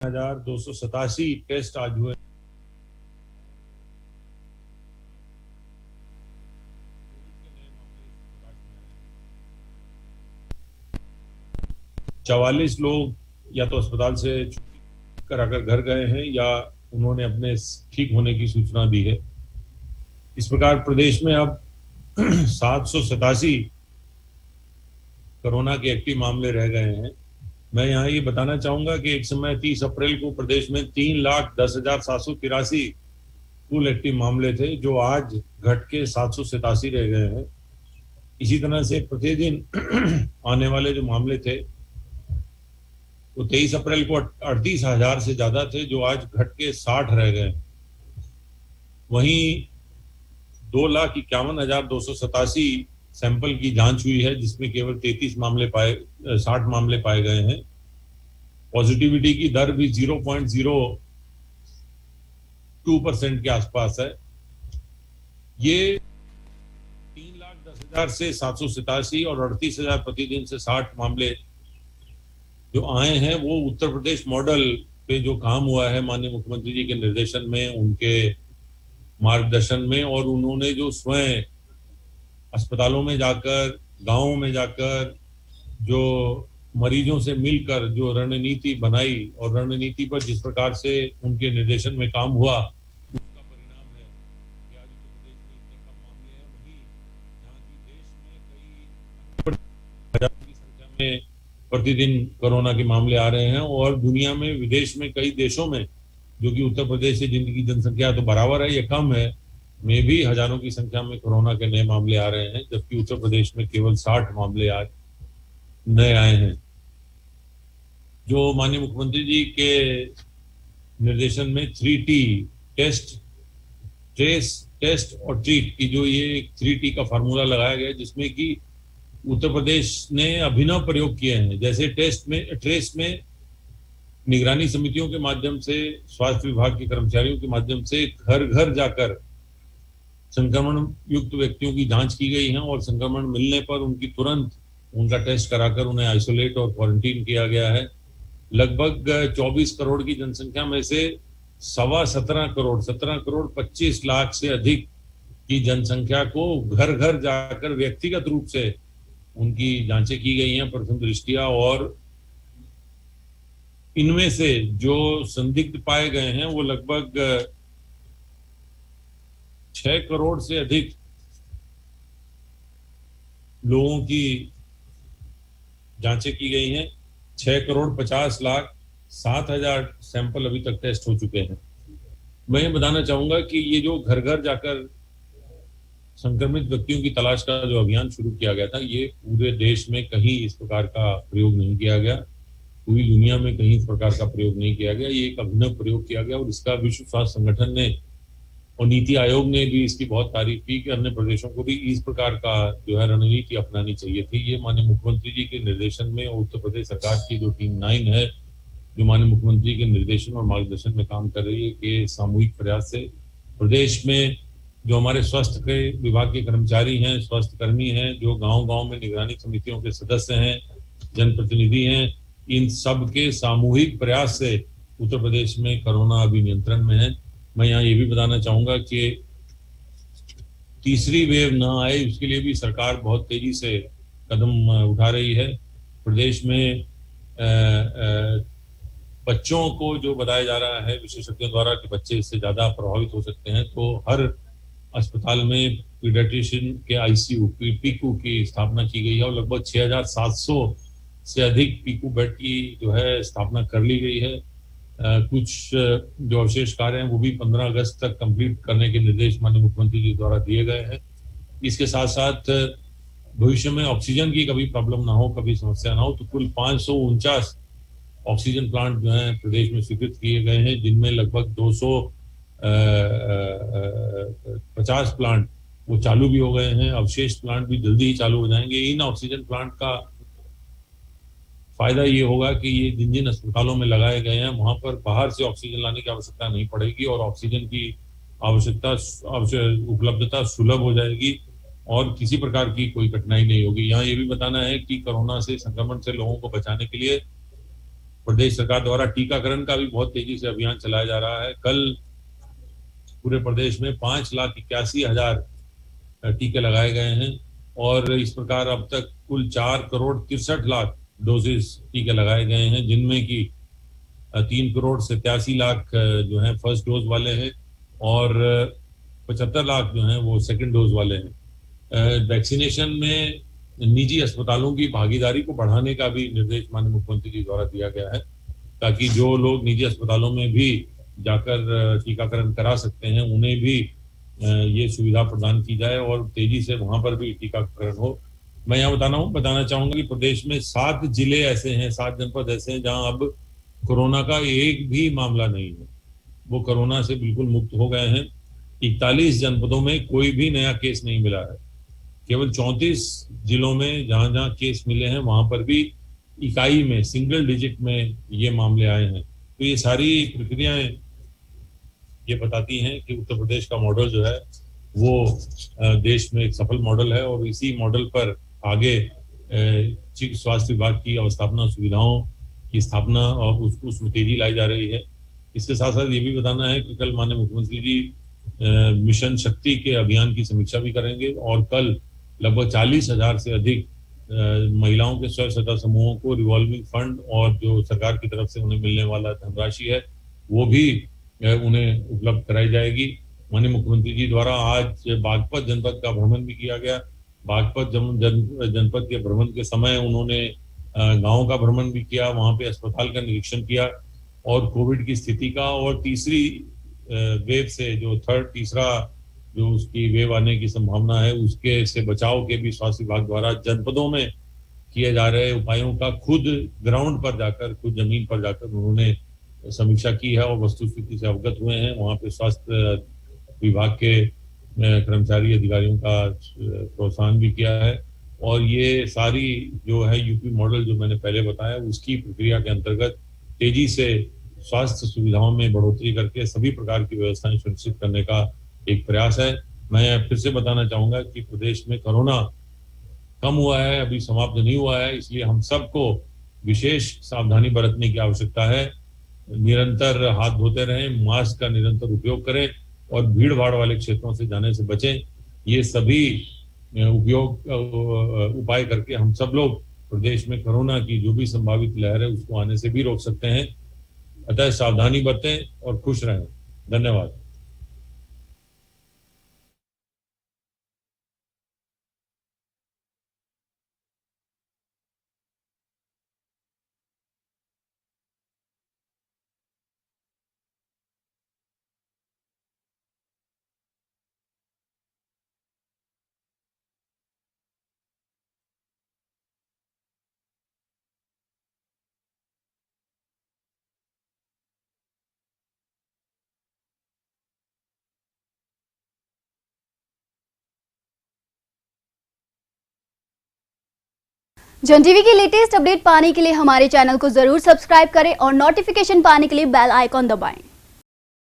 1287 test आज हुए। चवालीस लोग या तो अस्पताल से छुट्टी कराकर घर गए हैं या उन्होंने अपने ठीक होने की सूचना दी है। इस प्रकार प्रदेश में अब 787 कोरोना के एक्टिव मामले रह गए हैं। मैं यहाँ ये बताना चाहूंगा कि एक समय 30 अप्रैल को प्रदेश में 3,10,783 कुल एक्टिव मामले थे, जो आज घट के 787 रह गए हैं। इसी तरह से प्रतिदिन आने वाले जो मामले थे वो 23 अप्रैल को 38,000 से ज्यादा थे, जो आज घट के 60 रह गए। वहीं 2,51,287 सैंपल की जांच हुई है, जिसमें केवल 60 मामले पाए गए हैं। पॉजिटिविटी की दर भी 0.02% के आसपास है। ये 3,10,000 से 787 और 38,000 प्रतिदिन से 60 मामले जो आए हैं, वो उत्तर प्रदेश मॉडल पे जो काम हुआ है माननीय मुख्यमंत्री जी के निर्देशन में, उनके मार्गदर्शन में, और उन्होंने जो स्वयं अस्पतालों में जाकर, गांवों में जाकर, जो मरीजों से मिलकर जो रणनीति बनाई और रणनीति पर जिस प्रकार से उनके निर्देशन में काम हुआ, उसका परिणाम है कि आज उत्तर प्रदेश में इतने कम मामले हैं। वहीं यहाँ की देश में कई हजार की संख्या में प्रतिदिन कोरोना के मामले आ रहे हैं, और दुनिया में, विदेश में, कई देशों में, जो कि उत्तर प्रदेश से जिनकी जनसंख्या तो बराबर है या कम है, में भी हजारों की संख्या में कोरोना के नए मामले आ रहे हैं, जबकि उत्तर प्रदेश में केवल 60 मामले आज नए आए हैं। जो माननीय मुख्यमंत्री जी के निर्देशन में 3T, टेस्ट, ट्रेस, टेस्ट और ट्रीट की जो ये 3T का फार्मूला लगाया गया है, जिसमें कि उत्तर प्रदेश ने अभिनव प्रयोग किए हैं। जैसे ट्रेस में निगरानी समितियों के माध्यम से, स्वास्थ्य विभाग के कर्मचारियों के माध्यम से घर घर जाकर संक्रमण युक्त व्यक्तियों की जांच की गई है, और संक्रमण मिलने पर उनकी तुरंत उनका टेस्ट कराकर उन्हें आइसोलेट और क्वारंटीन किया गया है। लगभग 24 करोड़ की जनसंख्या में से 17 करोड़ 25 लाख से अधिक की जनसंख्या को घर घर जाकर व्यक्तिगत रूप से उनकी जांचें की गई हैं प्रथम दृष्टिया, और इनमें से जो संदिग्ध पाए गए हैं वो लगभग 6 करोड़ से अधिक लोगों की जांचें की गई हैं। 6,50,07,000 सैंपल अभी तक टेस्ट हो चुके हैं। मैं ये बताना चाहूंगा कि ये जो घर घर जाकर संक्रमित व्यक्तियों की तलाश का जो अभियान शुरू किया गया था, ये पूरे देश में कहीं इस प्रकार का प्रयोग नहीं किया गया, पूरी दुनिया में कहीं इस प्रकार का प्रयोग नहीं किया गया। ये एक अभिनव प्रयोग किया गया, और इसका विश्व स्वास्थ्य संगठन ने और नीति आयोग ने भी इसकी बहुत तारीफ की कि अन्य प्रदेशों को भी इस प्रकार का जो है रणनीति अपनानी चाहिए थी। ये माननीय मुख्यमंत्री जी के निर्देशन में उत्तर प्रदेश सरकार की जो टीम 9 है, जो माननीय मुख्यमंत्री के निर्देशन और मार्गदर्शन में काम कर रही है, कि सामूहिक प्रयास से प्रदेश में जो हमारे स्वास्थ्य के विभाग के कर्मचारी हैं, स्वास्थ्य कर्मी हैं, जो गांव-गांव में निगरानी समितियों के सदस्य हैं, जनप्रतिनिधि हैं, इन सब के सामूहिक प्रयास से उत्तर प्रदेश में कोरोना अभी नियंत्रण में है। मैं यहाँ ये भी बताना चाहूंगा कि तीसरी वेव ना आए, उसके लिए भी सरकार बहुत तेजी से कदम उठा रही है। प्रदेश में बच्चों को जो बताया जा रहा है विशेषज्ञों द्वारा कि बच्चे इससे ज्यादा प्रभावित हो सकते हैं, तो हर अस्पताल में पीडियाट्रिशियन के ICU पीकू की स्थापना की गई है, और लगभग 6,700 से अधिक पीकू बेड की जो है स्थापना कर ली गई है। कुछ जो अवशेष कार्य हैं वो भी 15 अगस्त तक कंप्लीट करने के निर्देश माननीय मुख्यमंत्री जी द्वारा दिए गए हैं। इसके साथ साथ भविष्य में ऑक्सीजन की कभी प्रॉब्लम ना हो, कभी समस्या ना हो, तो कुल 549 ऑक्सीजन प्लांट जो है प्रदेश में स्वीकृत किए गए हैं, जिनमें लगभग 250 प्लांट वो चालू भी हो गए हैं। अवशेष प्लांट भी जल्दी ही चालू हो जाएंगे। इन ऑक्सीजन प्लांट का फायदा ये होगा कि ये जिन जिन अस्पतालों में लगाए गए हैं, वहां पर बाहर से ऑक्सीजन लाने की आवश्यकता नहीं पड़ेगी, और ऑक्सीजन की उपलब्धता सुलभ हो जाएगी, और किसी प्रकार की कोई कठिनाई नहीं होगी। यहाँ ये भी बताना है कि कोरोना से संक्रमण से लोगों को बचाने के लिए प्रदेश सरकार द्वारा टीकाकरण का भी बहुत तेजी से अभियान चलाया जा रहा है। कल पूरे प्रदेश में 5,81,000 टीके लगाए गए हैं और इस प्रकार अब तक कुल 4,63,00,000 डोजेस टीके लगाए गए हैं, जिनमें की 3,87,00,000 जो है फर्स्ट डोज वाले हैं और 75 लाख जो हैं वो सेकंड डोज वाले हैं। वैक्सीनेशन में निजी अस्पतालों की भागीदारी को बढ़ाने का भी निर्देश माननीय मुख्यमंत्री जी द्वारा दिया गया है, ताकि जो लोग निजी अस्पतालों में भी जाकर टीकाकरण करा सकते हैं उन्हें भी ये सुविधा प्रदान की जाए और तेजी से वहां पर भी टीकाकरण हो। मैं यहाँ बताना चाहूंगा कि प्रदेश में 7 जिले ऐसे हैं, 7 जनपद ऐसे हैं जहां अब कोरोना का एक भी मामला नहीं है, वो कोरोना से बिल्कुल मुक्त हो गए हैं। 41 जनपदों में कोई भी नया केस नहीं मिला है। केवल 34 जिलों में जहां जहां केस मिले हैं वहां पर भी इकाई में सिंगल डिजिट में ये मामले आए हैं। तो ये सारी प्रक्रियाएं ये बताती हैं कि उत्तर प्रदेश का मॉडल जो है वो देश में एक सफल मॉडल है और इसी मॉडल पर आगे स्वास्थ्य विभाग की अवस्थापना सुविधाओं की स्थापना और उसमें तेजी लाई जा रही है। इसके साथ साथ ये भी बताना है कि कल माननीय मुख्यमंत्री जी मिशन शक्ति के अभियान की समीक्षा भी करेंगे और कल लगभग 40,000 से अधिक महिलाओं के स्वयं सहायता समूहों को रिवॉल्विंग फंड और जो सरकार की तरफ से उन्हें मिलने वाला धनराशि है वो भी उन्हें उपलब्ध कराई जाएगी। माननीय मुख्यमंत्री जी द्वारा आज बागपत जनपद का भ्रमण भी किया गया। बागपत जनपद के भ्रमण के समय उन्होंने गांव का भ्रमण भी किया, वहां पे अस्पताल का निरीक्षण किया और कोविड की स्थिति का और तीसरी वेव से जो तीसरा जो उसकी वेव आने की संभावना है उसके से बचाव के भी स्वास्थ्य विभाग द्वारा जनपदों में किए जा रहे उपायों का खुद ग्राउंड पर जाकर, खुद जमीन पर जाकर उन्होंने समीक्षा की है और वस्तुस्थिति से अवगत हुए हैं। वहां पे स्वास्थ्य विभाग के कर्मचारी अधिकारियों का प्रोत्साहन भी किया है और ये सारी जो है यूपी मॉडल जो मैंने पहले बताया उसकी प्रक्रिया के अंतर्गत तेजी से स्वास्थ्य सुविधाओं में बढ़ोतरी करके सभी प्रकार की व्यवस्थाएं सुनिश्चित करने का एक प्रयास है। मैं फिर से बताना चाहूंगा कि प्रदेश में कोरोना कम हुआ है, अभी समाप्त नहीं हुआ है, इसलिए हम सबको विशेष सावधानी बरतने की आवश्यकता है। निरंतर हाथ धोते रहें, मास्क का निरंतर उपयोग करें और भीड़ भाड़ वाले क्षेत्रों से जाने से बचें। ये सभी उपाय करके हम सब लोग प्रदेश में कोरोना की जो भी संभावित लहर है उसको आने से भी रोक सकते हैं। अतः सावधानी बरतें और खुश रहें। धन्यवाद। जन टीवी की लेटेस्ट अपडेट पाने के लिए हमारे चैनल को जरूर सब्सक्राइब करें और नोटिफिकेशन पाने के लिए बेल आइकॉन दबाएं।